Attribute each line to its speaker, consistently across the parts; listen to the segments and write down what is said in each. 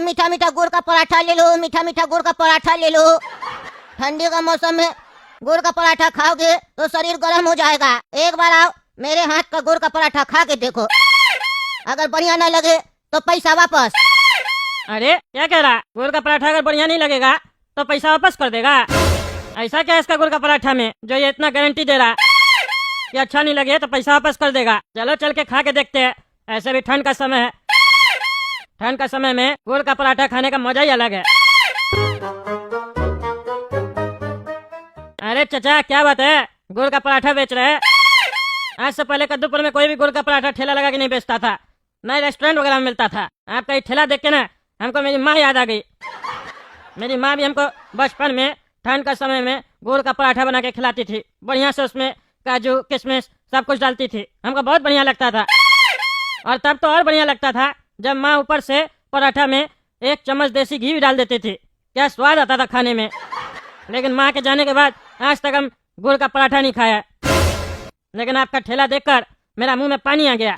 Speaker 1: मीठा मीठा गुड़ का पराठा ले लो, मीठा मीठा गुड़ का पराठा ले लो। ठंडी का मौसम में गुड़ का पराठा खाओगे तो शरीर गर्म हो जाएगा। एक बार आओ, मेरे हाथ का गुड़ का पराठा खा के देखो, अगर बढ़िया न लगे तो पैसा वापस।
Speaker 2: अरे क्या कह रहा, गुड़ का पराठा अगर बढ़िया नहीं लगेगा तो पैसा वापस कर देगा? ऐसा क्या है इसका गुड़ का पराठा में जो ये इतना गारंटी दे रहा कि अच्छा नहीं लगे तो पैसा वापस कर देगा? चलो चल के खा के देखते हैं। ऐसे भी ठंड का समय है, ठंड का समय में गुड़ का पराठा खाने का मजा ही अलग है। अरे चचा क्या बात है, गुड़ का पराठा बेच रहे हैं? आज से पहले कद्दूपुर में कोई भी गुड़ का पराठा ठेला लगा के नहीं बेचता था, ना रेस्टोरेंट वगैरह में मिलता था। आपका ये ठेला देख के ना हमको मेरी माँ याद आ गई। मेरी माँ भी हमको बचपन में ठंड का समय में गुड़ का पराठा बना के खिलाती थी, बढ़िया से उसमें काजू किशमिश सब कुछ डालती थी, हमको बहुत बढ़िया लगता था। और तब तो और बढ़िया लगता था जब माँ ऊपर से पराठा में 1 चम्मच देसी घी भी डाल देती थी, क्या स्वाद आता था खाने में। लेकिन माँ के जाने के बाद आज तक हम गुड़ का पराठा नहीं खाया। लेकिन आपका ठेला देखकर मेरा मुंह में पानी आ गया।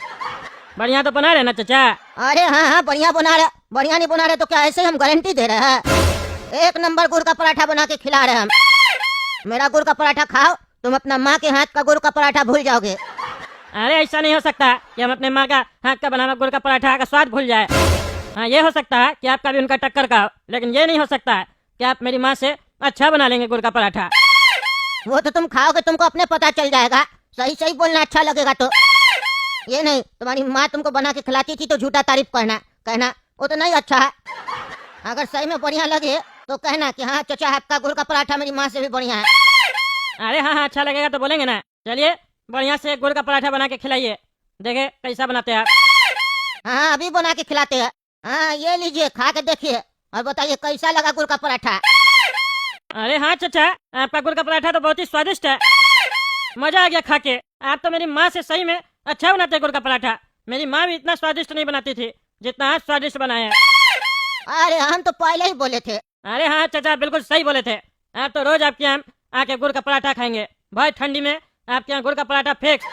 Speaker 2: बढ़िया तो बना रहे ना चचा?
Speaker 1: अरे हाँ हाँ बढ़िया बना रहे, बढ़िया नहीं बना रहे तो क्या ऐसे हम गारंटी दे रहे हैं। 1 नंबर गुड़ का पराठा बना के खिला रहे हम। मेरा गुड़ का पराठा खाओ, तुम अपना माँ के हाथ का गुड़ का पराठा भूल जाओगे।
Speaker 2: अरे ऐसा नहीं हो सकता कि हम अपने माँ का हाथ का बना हुआ गुड़ का पराठा का स्वाद भूल जाए। हाँ ये हो सकता है कि आपका भी उनका टक्कर का हो, लेकिन ये नहीं हो सकता है कि आप मेरी माँ से अच्छा बना लेंगे गुड़ का पराठा।
Speaker 1: वो तो तुम खाओगे, तुमको अपने पता चल जाएगा। सही सही बोलना अच्छा लगेगा तो। ये नहीं तुम्हारी माँ तुमको बना के खिलाती थी तो झूठा तारीफ कहना वो तो नहीं अच्छा है। अगर सही में बढ़िया लगे तो कहना कि हाँ चचा आपका गुड़ का पराठा मेरी माँ से भी बढ़िया है।
Speaker 2: अरे हाँ हाँ अच्छा लगेगा तो बोलेंगे ना। चलिए बढ़िया से गुड़ का पराठा बना के खिलाइए, देखे कैसा बनाते हैं आप।
Speaker 1: हाँ अभी बना के खिलाते हैं। हाँ ये लीजिए, खा के देखिए और बताइए कैसा लगा गुड़ का पराठा।
Speaker 2: अरे हाँ चचा, आपका गुड़ का पराठा तो बहुत ही स्वादिष्ट है, मजा आ गया खा के। आप तो मेरी माँ से सही में अच्छा बनाते हैं गुड़ का पराठा। मेरी माँ भी इतना स्वादिष्ट नहीं बनाती थी जितना आज स्वादिष्ट बनाए हैं।
Speaker 1: अरे हम तो पहले ही बोले थे।
Speaker 2: अरे हाँ चचा बिल्कुल सही बोले थे। आप तो रोज आपके यहाँ आके गुड़ का पराठा खाएंगे। भाई ठंडी में आपके यहाँ गुड़ का पराठा फिक्स,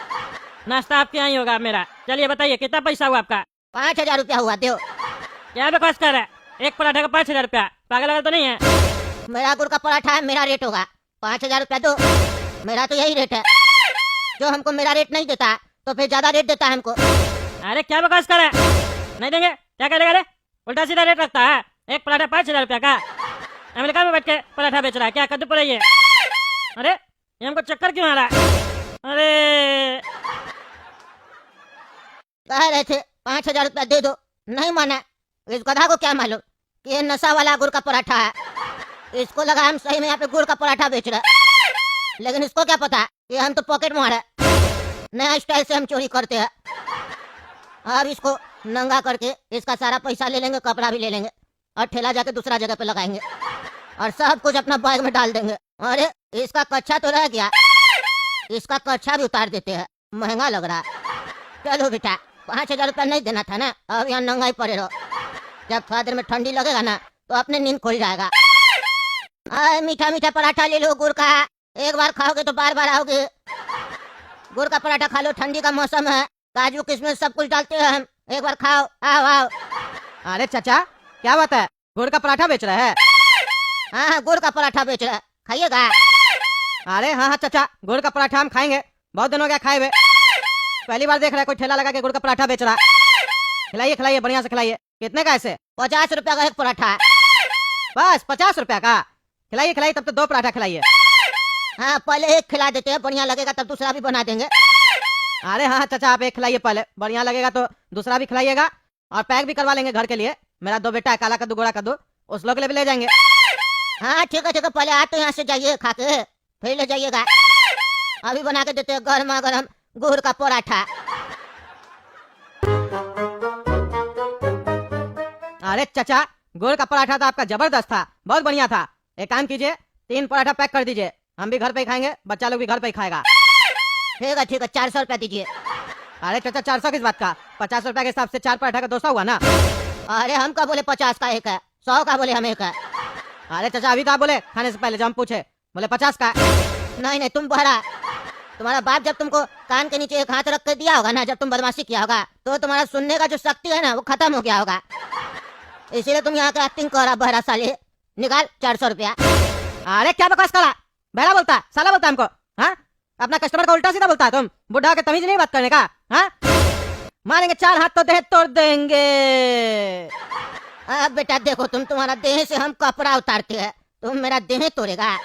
Speaker 2: नाश्ता आपके यहाँ ही होगा मेरा। चलिए बताइए कितना पैसा हुआ आपका?
Speaker 1: 5000 रुपया हुआ, दो।
Speaker 2: क्या बकवास कर रहा है, एक पराठा का 5000 रुपया? पागल वागल तो नहीं है?
Speaker 1: मेरा गुड़ का पराठा है, मेरा रेट होगा 5000 रुपया दो। मेरा तो यही रेट है। जो हमको मेरा रेट नहीं देता तो फिर ज्यादा रेट देता है हमको।
Speaker 2: अरे क्या बकवास कर रहा है, नहीं देंगे? क्या करेगा रे, उल्टा सीधा रेट रखता है। एक पराठा 5000 रुपया का? अमेरिका में बैठ के पराठा बेच रहा है क्या? कद्दूपुर है ये? अरे ये हमको चक्कर क्यों आ रहा है? अरे
Speaker 1: कह रहे थे 5000 रुपया दे दो, नहीं माना। इस गधा को क्या मालूम कि ये नशा वाला गुड़ का पराठा है। इसको लगा हम सही में यहाँ पे गुड़ का पराठा बेच रहे, लेकिन इसको क्या पता कि हम तो पॉकेट मार है, नया स्टाइल से हम चोरी करते हैं। अब इसको नंगा करके इसका सारा पैसा ले लेंगे, कपड़ा भी ले लेंगे और ठेला जाके दूसरा जगह पे लगाएंगे और सब कुछ अपना बैग में डाल देंगे। अरे इसका कच्छा तो रह गया, इसका कच्छा भी उतार देते हैं, महंगा लग रहा है। चलो बेटा 5000 रुपया नहीं देना था ना, अब यहाँ नंगा ही पड़े रहो। जब थोड़ा देर में ठंडी लगेगा ना तो अपने नींद खुल जाएगा। मीठा मीठा पराठा ले लो गुड़ का, एक बार खाओगे तो बार बार आओगे। गुड़ का पराठा खा लो, ठंडी का मौसम है, काजू किशमिश सब कुछ डालते हैं हम। एक बार खाओ, आओ आओ।
Speaker 3: अरे चाचा क्या बात है, गुड़ का पराठा बेच रहा है?
Speaker 1: हाँ गुड़ का पराठा बेच रहा है, खाइएगा?
Speaker 3: अरे हाँ हाँ चाचा, गुड़ का पराठा हम खाएंगे, बहुत दिन हो गया खाए हुए। पहली बार देख रहा है कोई ठेला लगा के गुड़ का पराठा बेच रहा है। खिलाइए खिलाइए, बढ़िया से खिलाइए। कितने का ऐसे?
Speaker 1: 50 रुपया का एक पराठा है।
Speaker 3: बस 50 रुपया का? खिलाइए खिलाइए, तब तो 2 पराठा खिलाइए।
Speaker 1: हाँ पहले एक खिला देते हैं, बढ़िया लगेगा तब दूसरा भी बना देंगे।
Speaker 3: अरे हाँ चाचा आप एक खिलाइए पहले, बढ़िया लगेगा तो दूसरा भी खिलाइएगा और पैक भी करवा लेंगे घर के लिए। मेरा 2 बेटा है, काला कद्दू गोरा कद्दू, उस लोग के लिए भी ले जाएंगे।
Speaker 1: हाँ ठीक है पहले आप तो यहाँ से जाइए, खा के फिर ले जाइएगा। अभी बना के देते हैं गर्मा गर्म गुड़ का पराठा।
Speaker 3: अरे चाचा गुड़ का पराठा तो आपका जबरदस्त था, बहुत बढ़िया था। एक काम कीजिए 3 पराठा पैक कर दीजिए, हम भी घर पे ही खाएंगे, बच्चा लोग भी घर पे ही खाएगा।
Speaker 1: ठीक है 400 रुपया दीजिए।
Speaker 3: अरे चाचा 400 किस बात का, 50 रुपया के हिसाब से 4 पराठा का 200 हुआ ना।
Speaker 1: अरे हम का बोले 50 का एक है, 100 का बोले हम एक है।
Speaker 3: अरे चाचा अभी कहा बोले, खाने से पहले जब हम पूछे बोले 50 का।
Speaker 1: नहीं तुम बहरा, तुम्हारा बाप जब तुमको कान के नीचे एक हाथ रख के दिया होगा ना, जब तुम बदमाशी किया होगा तो तुम्हारा सुनने का जो शक्ति है ना वो खत्म हो गया होगा। इसीलिए तुम यहाँ के एक्टिंग कर रहा बहरा साले। निकाल 400 रुपया।
Speaker 3: अरे क्या बकवास करा, बहरा बोलता है, साला बोलता है हमको। हाँ, अपना कस्टमर का उल्टा सीधा बोलता है तुम। बुढ़ा के तमीज नहीं बात करने का। हाँ, मारेंगे 4 हाथ तो देह तोड़ देंगे।
Speaker 1: अब बेटा देखो, तुम्हारा देह से हम कपड़ा उतारते हैं, तुम मेरा देह तोड़ेगा।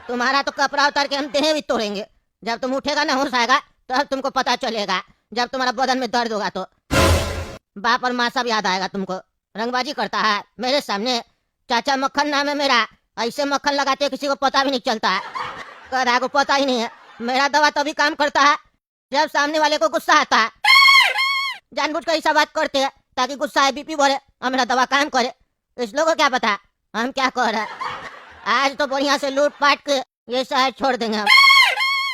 Speaker 1: तुम्हारा तो कपड़ा उतार के हम देह भी तोड़ेंगे। जब तुम उठेगा ना होश आएगा तब तुमको पता चलेगा। जब तुम्हारा बदन में दर्द होगा तो बाप और माँ सब याद आएगा तुमको। रंगबाजी करता है मेरे सामने। चाचा मक्खन नाम है मेरा, ऐसे मक्खन लगाते हैं किसी को पता भी नहीं चलता है। कदा को पता ही नहीं है। मेरा दवा तभी काम करता है जब सामने वाले को गुस्सा आता है। जानबूझ कर ऐसा बात करते हैं ताकि गुस्सा है, बीपी बढ़े और मेरा दवा काम करे। इस लोगों को क्या पता हम क्या कर रहे हैं। आज तो बढ़िया से लूट पाट के ये शहर छोड़ देंगे हम,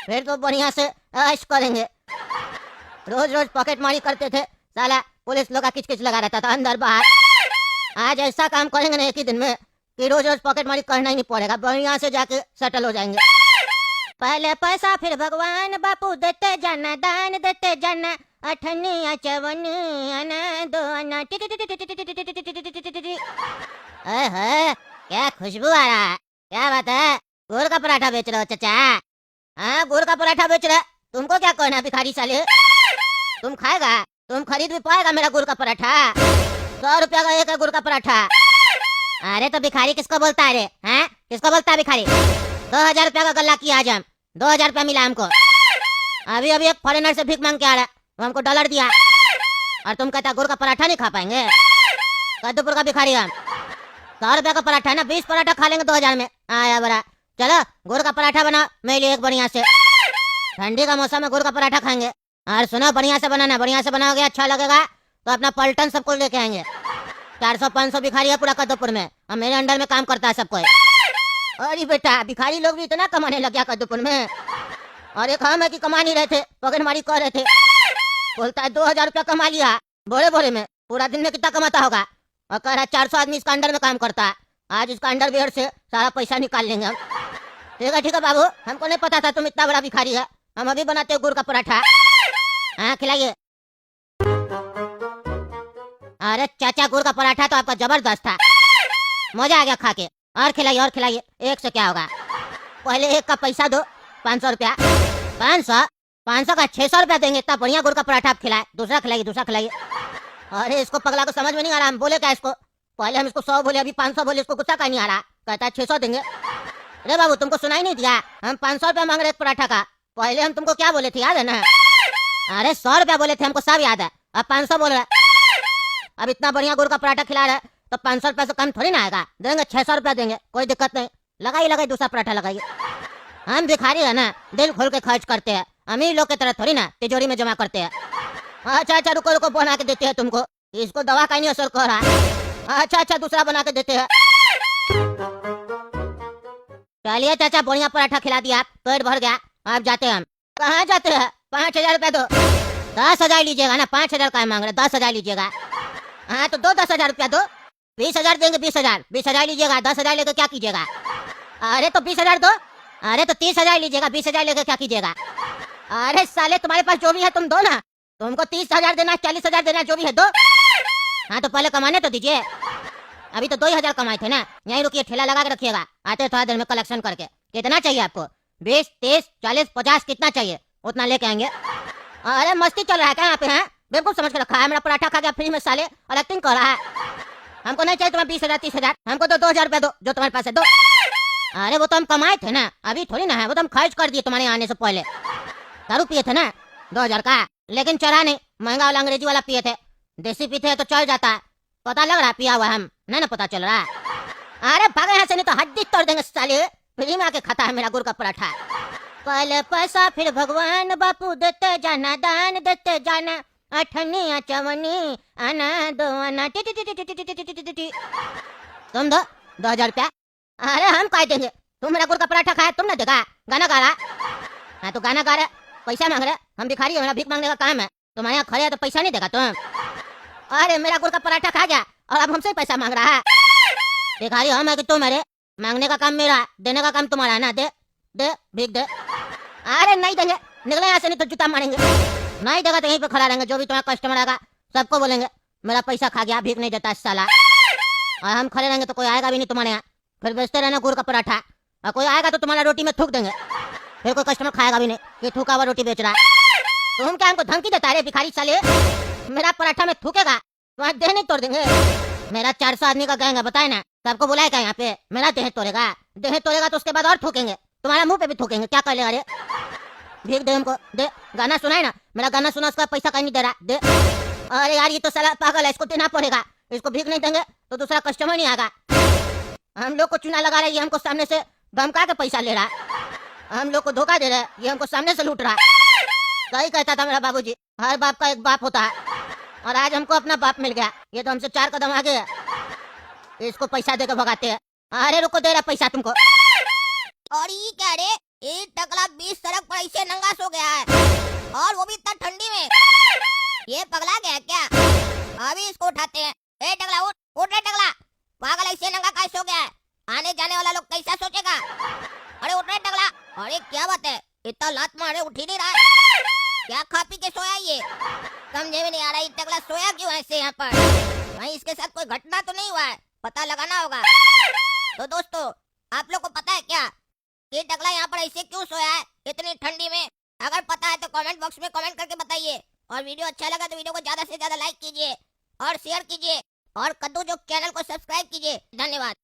Speaker 1: फिर तो बढ़िया से ऐश करेंगे। रोज रोज पॉकेट मारी करते थे, साला पुलिस लोग का किचकिच लगा रहता था अंदर बाहर। आज ऐसा काम करेंगे ना एक ही दिन में कि रोज रोज पॉकेट मारी करना ही नहीं पड़ेगा, बढ़िया से जाके सेटल हो जाएंगे। पहले पैसा फिर भगवान, बापू देते जाना, दान देते जाना, अठनिया चवनिया ना दो आना। क्या खुशबू आ रहा है, क्या बात है। गुड़ का पराठा बेच रहे हो चाचा? हाँ, गुड़ का पराठा बेच रहे। तुमको क्या कहना भिखारी साले, तुम खाएगा, तुम खरीद भी पाएगा मेरा गुड़ का पराठा? 100 रुपया का एक है गुड़ का पराठा। अरे तो भिखारी किसको बोलता है रे? हैं, किसको बोलता है भिखारी? 2000 रुपया का गल्ला किया आज हम, 2000 रुपया मिला हमको। अभी अभी एक फॉरेनर से भीख मांग के आ रहा, वो हमको डॉलर दिया और तुम कहता गुड़ का पराठा नहीं खा पाएंगे। कद्दूपुर का भिखारी हम। 100 रुपया का पराठा है ना, 20 पराठा खा लेंगे 2000 में। आया बड़ा, चलो गुड़ का पराठा बनाओ मेरे लिए एक बढ़िया से। ठंडी का मौसम में गुड़ का पराठा खाएंगे। और सुनो, बढ़िया से बनाना, बढ़िया से बनाओगे अच्छा लगेगा तो अपना पलटन सबको लेके आएंगे। 400-500 भिखारी है पूरा कद्दूपुर में और मेरे अंडर में काम करता है सब कोई। अरे बेटा, भिखारी लोग भी इतना कमाने लग गया कद्दूपुर में। और एक हम है कि कमा नहीं रहे थे, पगड़मारी कर रहे थे। बोलता है 2000 रुपया कमा लिया बोरे बोरे में। पूरा दिन में कितना कमाता होगा? और कह रहा 400 आदमी इसका अंडर में काम करता है। आज इसका अंडरवियर से सारा पैसा निकाल लेंगे हम। ठीक है बाबू, हमको नहीं पता था तुम इतना बड़ा भिखारी है। हम अभी बनाते हो गुड़ का पराठा। हाँ, खिलाइए। अरे चाचा, गुड़ का पराठा तो आपका जबरदस्त था, मजा आ गया खा के। और खिलाइए, और खिलाइए। एक से क्या होगा, पहले एक का पैसा दो, 500 रुपया। 500 का 600 रुपया देंगे। इतना बढ़िया गुड़ का पराठा आप खिलाए। दूसरा खिलाइए, दूसरा खिलाइए। अरे इसको पगला को समझ में नहीं आ रहा, हम बोले क्या इसको? पहले हम इसको 100 बोले, अभी 500 बोले, इसको गुस्सा का नहीं आ रहा। कहता है 600 देंगे। अरे बाबू, तुमको सुनाई नहीं दिया? हम 500 रुपया मांग रहे थे पराठा का। पहले हम तुमको क्या बोले थे, याद है ना? अरे 100 रुपया बोले थे, हमको सब याद है। अब 500 बोल रहे। अब इतना बढ़िया गुड़ का पराठा खिला रहे तो 500 रुपया से कम थोड़ी ना आएगा। देंगे 600 रुपया देंगे, कोई दिक्कत नहीं। लगाइए दूसरा पराठा लगाइए। हम भिखारी है ना, दिल खोल के खर्च करते हैं। अमीर लोग की तरह थोड़ी ना तिजोरी में जमा करते हैं। अच्छा, रुको, बना के देते हैं तुमको। इसको दवा का नहीं असर कर रहा। अच्छा, दूसरा बना के देते हैं। चलिए चाचा, बढ़िया पराठा खिला दिया, आप पेट भर गया। आप जाते हैं हम। कहाँ जाते हैं? 5000 रुपया दो। 10,000 लीजिएगा ना, 5000 का मांग रहे, 10,000 लीजिएगा। हाँ तो दो, 10,000 रुपया दो। 20,000 देंगे, 20,000 लीजिएगा। 10,000 लेकर क्या कीजिएगा? अरे तो 20,000 दो। अरे तो 30,000 लीजिएगा, 20,000 लेकर क्या कीजिएगा? अरे साले, तुम्हारे पास जो भी है तुम दो ना। तुमको 30,000 देना, 40,000 देना, जो भी है दो। हाँ तो पहले कमाने तो दीजिए। अभी तो 2,000 कमाए थे ना। यहीं रुकिए, ठेला लगा के रखिएगा, आते थोड़ा देर में कलेक्शन करके। कितना चाहिए आपको? 20, 30, 40, 50 कितना चाहिए उतना लेके आएंगे। अरे मस्ती चल रहा है क्या यहाँ पे? है बिल्कुल समझ के रखा है। मेरा पराठा खा गया फ्री में साले, और एक्टिंग कर रहा है। हमको नहीं चाहिए तुम्हें 20,000, 30,000। हमको तो 2,000 रुपया दो, जो तुम्हारे पास है दो। अरे वो तो हम कमाए थे ना, अभी थोड़ी ना है। वो तो हम खर्च कर दिए तुम्हारे आने से पहले। दारू पिए थे ना 2,000 का, लेकिन चढ़ा नहीं। महंगा वाला अंग्रेजी वाला पिए थे। देसी पीते तो चल जाता है। पता लग रहा है पिया हुआ हम नहीं ना, पता चल रहा है। अरे भागे यहाँ से, नहीं तो हड्डी तोड़ देंगे साले। फ्री में आके खाता है मेरा गुड़ का पराठा। पहले पैसा फिर भगवान, बापू देते जाना, दान देते जाना, अठनिया चवनी आना दो आना। तुम दो 2,000 रुपया। अरे हम कह देंगे, तुम मेरा गुड़ का पराठा खाया, तुम ना देगा। गाना गा रहा। हाँ तो गाना गा रहे, पैसा मांग रहे। हम भिखारी है, मेरा भीख मांगने का काम है। तुम्हारे यहाँ खड़े है तो पैसा नहीं देगा तुम? अरे मेरा गुड़ का पराठा खा गया और अब हमसे पैसा मांग रहा है। भिखारी हम है कि तुम? अरे मांगने का काम मेरा, देने का काम तुम्हारा है ना। दे दे, भीख दे। अरे नहीं देंगे, निकले यहाँ से, नहीं तो जूता मारेंगे। नहीं देगा तो यहीं पे खड़ा रहेंगे। जो भी तुम्हारा कस्टमर आएगा सबको बोलेंगे मेरा पैसा खा गया, भीख नहीं देता साला। और हम खड़े रहेंगे तो कोई आएगा भी नहीं तुम्हारे यहाँ। फिर बेचते रहना गुड़ का पराठा, और कोई आएगा तो तुम्हारा रोटी में थूक देंगे, फिर कोई कस्टमर खाएगा भी नहीं कि थूका हुआ रोटी बेच रहा है। तुम क्या हमको धमकी देता है रे भिखारी साले? मेरा पराठा में थूकेगा तुम्हारा देह नहीं तोड़ देंगे। मेरा 400 आदमी का गैंग है, बताए ना, सबको बुलाएगा यहाँ पे। मेरा देह तोड़ेगा, देह तोड़ेगा तो उसके बाद और थूकेंगे, तुम्हारा मुंह पे भी थूकेंगे। क्या कर लेगा रे? भीख दे हमको, दे। गाना सुना है ना, मेरा गाना सुना, उसका पैसा कहीं नहीं दे रहा, दे। अरे यार ये तो साला पागल है, इसको देना पड़ेगा। इसको भीख नहीं देंगे तो दूसरा कस्टमर नहीं आएगा। हम लोग को चुना लगा रहा है, ये हमको सामने से धमका के पैसा ले रहा है। हम लोग को धोखा दे रहा है, ये हमको सामने से लूट रहा है। सही कहता था मेरा बाबूजी, हर बाप का एक बाप होता है, और आज हमको अपना बाप मिल गया। ये तो हमसे 4 कदम आगे है, इसको पैसा देकर भगाते हैं। अरे रुको, दे रहा पैसा तुमको।
Speaker 4: और ये क्या रे, ये टकला 20 सड़क पर ऐसे नंगा सो गया है, और वो भी इतना ठंडी में। ये पगला गया क्या? अभी इसको उठाते हैं। ए टकला उठ, उठ रे टकला, पागल ऐसे नंगा कैसे हो गया है? आने जाने वाला लोग कैसा सोचेगा? अरे उठ रे टकला। अरे क्या बात है, इतना लात मारे उठ ही नहीं रहा है। क्या खा पी के सोया ये? समझे में नहीं आ रहा ये टकला सोया क्यों ऐसे यहाँ पर? भाई इसके साथ कोई घटना तो नहीं हुआ है, पता लगाना होगा। तो दोस्तों, आप लोग को पता है क्या ये टकला यहाँ पर ऐसे क्यों सोया है इतनी ठंडी में? अगर पता है तो कमेंट बॉक्स में कमेंट करके बताइए। और वीडियो अच्छा लगा तो वीडियो को ज्यादा से ज्यादा लाइक कीजिए और शेयर कीजिए, और कद्दू जो चैनल को सब्सक्राइब कीजिए। धन्यवाद।